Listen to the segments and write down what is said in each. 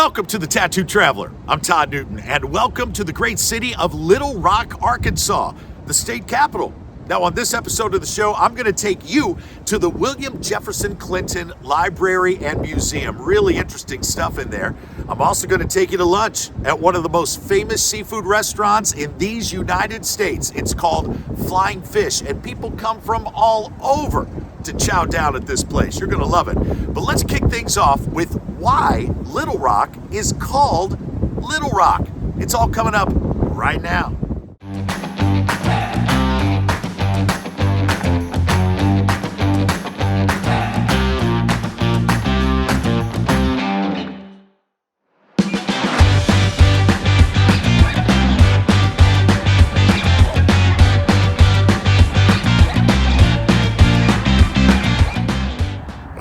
Welcome to the Tattoo Traveler. I'm Todd Newton, and welcome to the great city of Little Rock, Arkansas, the state capital. Now, on this episode of the show, I'm going to take you to the William Jefferson Clinton Library and Museum. Really interesting stuff in there. I'm also going to take you to lunch at one of the most famous seafood restaurants in these United States. It's called Flying Fish, and people come from all over to chow down at this place. You're going to love it. But let's kick things off with why Little Rock is called Little Rock. It's all coming up right now.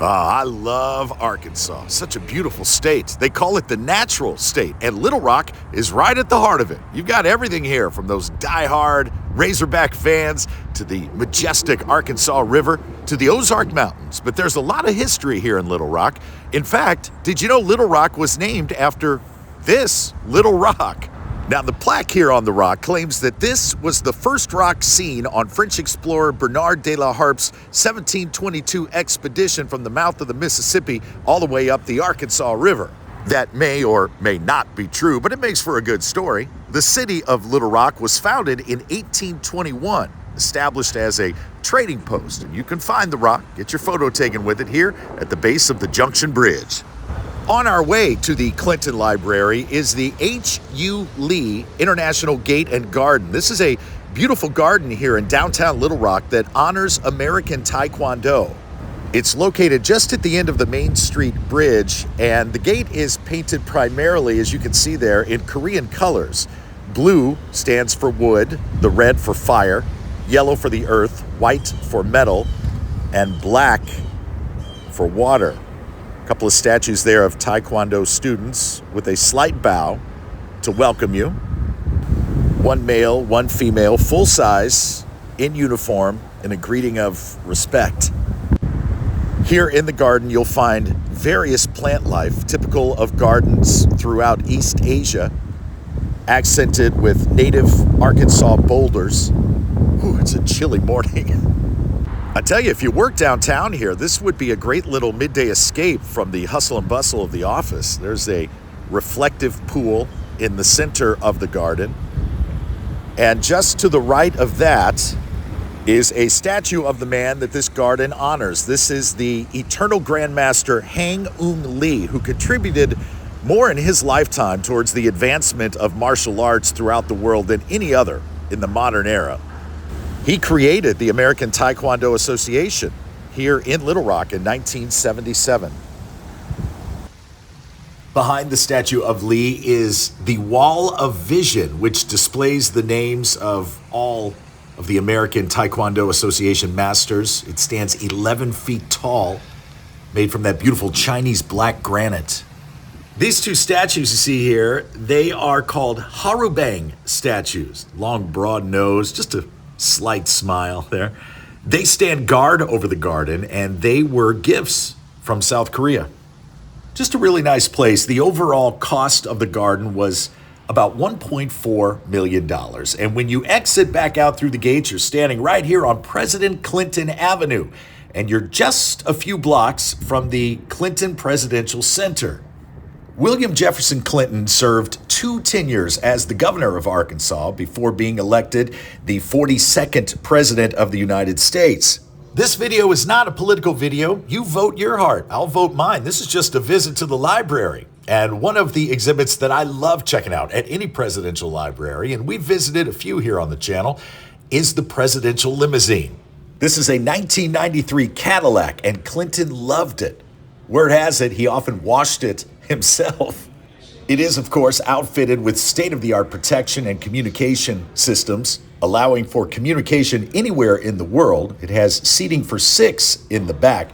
I love Arkansas. Such a beautiful state. They call it the natural state, and Little Rock is right at the heart of it. You've got everything here, from those die-hard Razorback fans to the majestic Arkansas River to the Ozark Mountains. But there's a lot of history here in Little Rock. In fact, did you know Little Rock was named after this Little Rock? Now, the plaque here on the rock claims that this was the first rock seen on French explorer Bernard de la Harpe's 1722 expedition from the mouth of the Mississippi all the way up the Arkansas River. That may or may not be true, but it makes for a good story. The city of Little Rock was founded in 1821, established as a trading post, and you can find the rock, get your photo taken with it here at the base of the Junction Bridge. On our way to the Clinton Library is the H.U. Lee International Gate and Garden. This is a beautiful garden here in downtown Little Rock that honors American Taekwondo. It's located just at the end of the Main Street Bridge, and the gate is painted primarily, as you can see there, in Korean colors. Blue stands for wood, the red for fire, yellow for the earth, white for metal, and black for water. A couple of statues there of Taekwondo students with a slight bow to welcome you. One male, one female, full size, in uniform, in a greeting of respect. Here in the garden, you'll find various plant life, typical of gardens throughout East Asia, accented with native Arkansas boulders. Ooh, it's a chilly morning. I tell you, if you work downtown here, this would be a great little midday escape from the hustle and bustle of the office. There's a reflective pool in the center of the garden. And just to the right of that is a statue of the man that this garden honors. This is the eternal Grandmaster Hang Ung Lee, who contributed more in his lifetime towards the advancement of martial arts throughout the world than any other in the modern era. He created the American Taekwondo Association here in Little Rock in 1977. Behind the statue of Lee is the Wall of Vision, which displays the names of all of the American Taekwondo Association masters. It stands 11 feet tall, made from that beautiful Chinese black granite. These two statues you see here, they are called Harubang statues. Long, broad nose, just a slight smile there. They stand guard over the garden, and they were gifts from South Korea. Just a really nice place. The overall cost of the garden was about $1.4 million. And when you exit back out through the gates, you're standing right here on President Clinton Avenue, and you're just a few blocks from the Clinton Presidential Center. William Jefferson Clinton served 2 tenures as the governor of Arkansas before being elected the 42nd president of the United States. This video is not a political video. You vote your heart. I'll vote mine. This is just a visit to the library. And one of the exhibits that I love checking out at any presidential library, and we've visited a few here on the channel, is the presidential limousine. This is a 1993 Cadillac, and Clinton loved it. Word has it, he often washed it himself. It is, of course, outfitted with state-of-the-art protection and communication systems, allowing for communication anywhere in the world. It has seating for 6 in the back,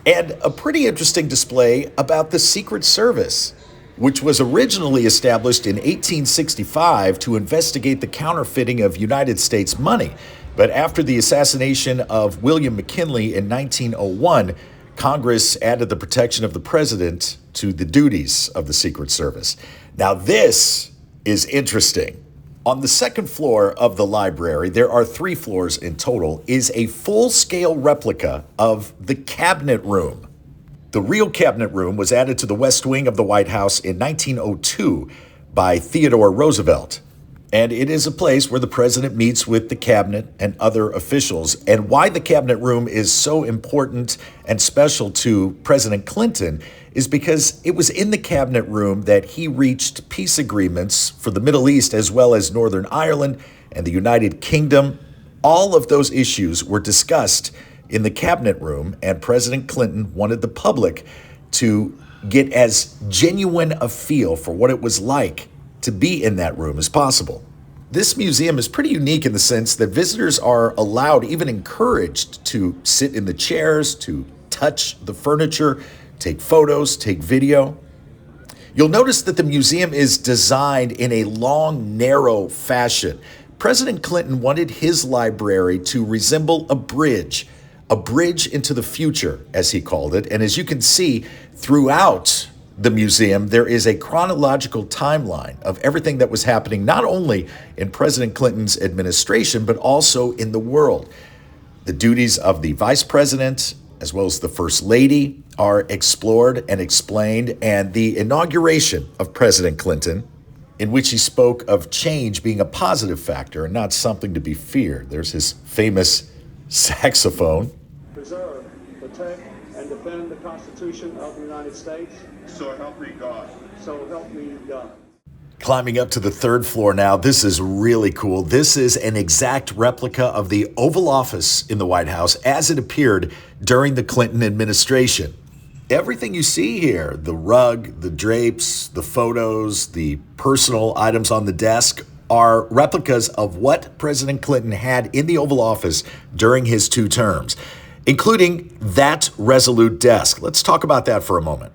and a pretty interesting display about the Secret Service, which was originally established in 1865 to investigate the counterfeiting of United States money. But after the assassination of William McKinley in 1901, Congress added the protection of the president to the duties of the Secret Service. Now, this is interesting. On the second floor of the library, there are 3 floors in total, is a full-scale replica of the Cabinet Room. The real Cabinet Room was added to the West Wing of the White House in 1902 by Theodore Roosevelt. And it is a place where the president meets with the cabinet and other officials. And why the Cabinet Room is so important and special to President Clinton is because it was in the Cabinet Room that he reached peace agreements for the Middle East as well as Northern Ireland and the United Kingdom. All of those issues were discussed in the Cabinet Room, and President Clinton wanted the public to get as genuine a feel for what it was like to be in that room as possible. This museum is pretty unique in the sense that visitors are allowed, even encouraged, to sit in the chairs, to touch the furniture, take photos, take video. You'll notice that the museum is designed in a long, narrow fashion. President Clinton wanted his library to resemble a bridge into the future, as he called it. And as you can see throughout the museum, there is a chronological timeline of everything that was happening, not only in President Clinton's administration, but also in the world. The duties of the vice president, as well as the first lady, are explored and explained, and the inauguration of President Clinton, in which he spoke of change being a positive factor and not something to be feared. There's his famous saxophone. Preserve, protect, and defend the Constitution of the United States. So help me God. So help me God. Climbing up to the 3rd floor now, this is really cool. This is an exact replica of the Oval Office in the White House as it appeared during the Clinton administration. Everything you see here, the rug, the drapes, the photos, the personal items on the desk, are replicas of what President Clinton had in the Oval Office during his 2 terms, including that Resolute desk. Let's talk about that for a moment.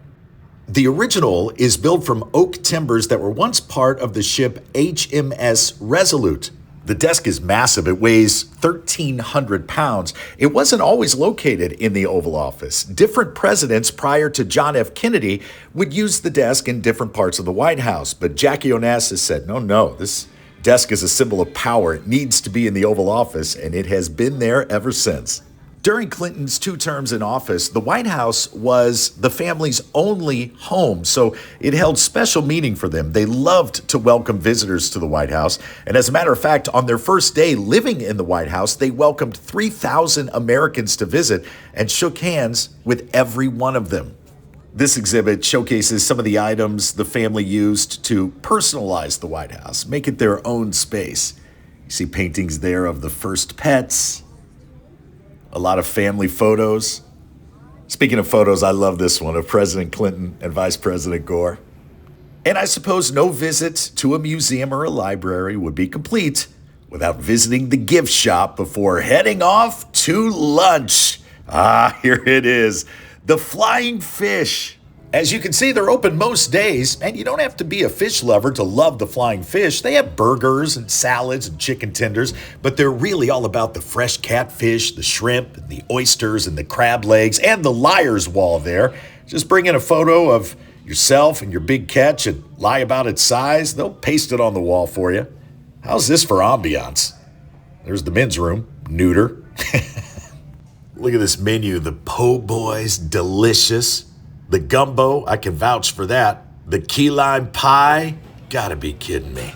The original is built from oak timbers that were once part of the ship HMS Resolute. The desk is massive. It weighs 1,300 pounds. It wasn't always located in the Oval Office. Different presidents prior to John F. Kennedy would use the desk in different parts of the White House. But Jackie Onassis said, no, this desk is a symbol of power. It needs to be in the Oval Office, and it has been there ever since. During Clinton's 2 terms in office, the White House was the family's only home, so it held special meaning for them. They loved to welcome visitors to the White House, and as a matter of fact, on their first day living in the White House, they welcomed 3,000 Americans to visit and shook hands with every one of them. This exhibit showcases some of the items the family used to personalize the White House, make it their own space. You see paintings there of the first pets, a lot of family photos. Speaking of photos, I love this one of President Clinton and Vice President Gore. And I suppose no visit to a museum or a library would be complete without visiting the gift shop before heading off to lunch. Here it is, the Flying Fish. As you can see, they're open most days, and you don't have to be a fish lover to love the Flying Fish. They have burgers and salads and chicken tenders, but they're really all about the fresh catfish, the shrimp, the oysters, and the crab legs, and the liar's wall there. Just bring in a photo of yourself and your big catch and lie about its size. They'll paste it on the wall for you. How's this for ambiance? There's the men's room, neuter. Look at this menu. The po' boys, delicious. The gumbo, I can vouch for that. The key lime pie, gotta be kidding me.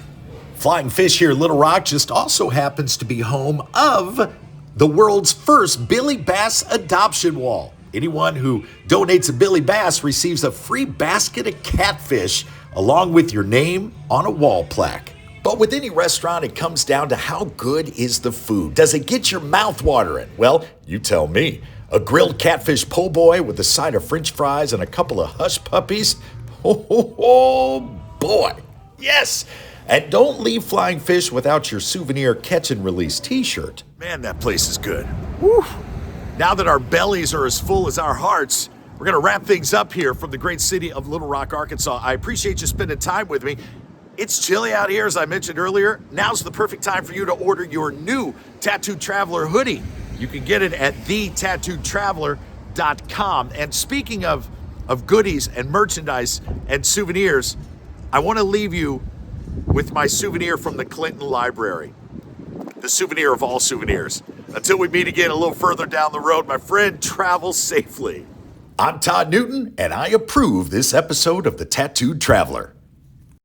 Flying Fish here in Little Rock just also happens to be home of the world's first Billy Bass adoption wall. Anyone who donates a Billy Bass receives a free basket of catfish along with your name on a wall plaque. But with any restaurant, it comes down to how good is the food. Does it get your mouth watering? Well, you tell me. A grilled catfish po' boy with a side of French fries and a couple of hush puppies? Oh boy, yes! And don't leave Flying Fish without your souvenir catch and release t-shirt. Man, that place is good. Woo. Now that our bellies are as full as our hearts, we're gonna wrap things up here from the great city of Little Rock, Arkansas. I appreciate you spending time with me. It's chilly out here, as I mentioned earlier. Now's the perfect time for you to order your new Tattooed Traveler hoodie. You can get it at thetattooedtraveler.com. tattooedtraveler.com. And speaking of goodies and merchandise and souvenirs, I want to leave you with my souvenir from the Clinton Library. The souvenir of all souvenirs. Until we meet again a little further down the road, my friend, travel safely. I'm Todd Newton, and I approve this episode of The Tattooed Traveler.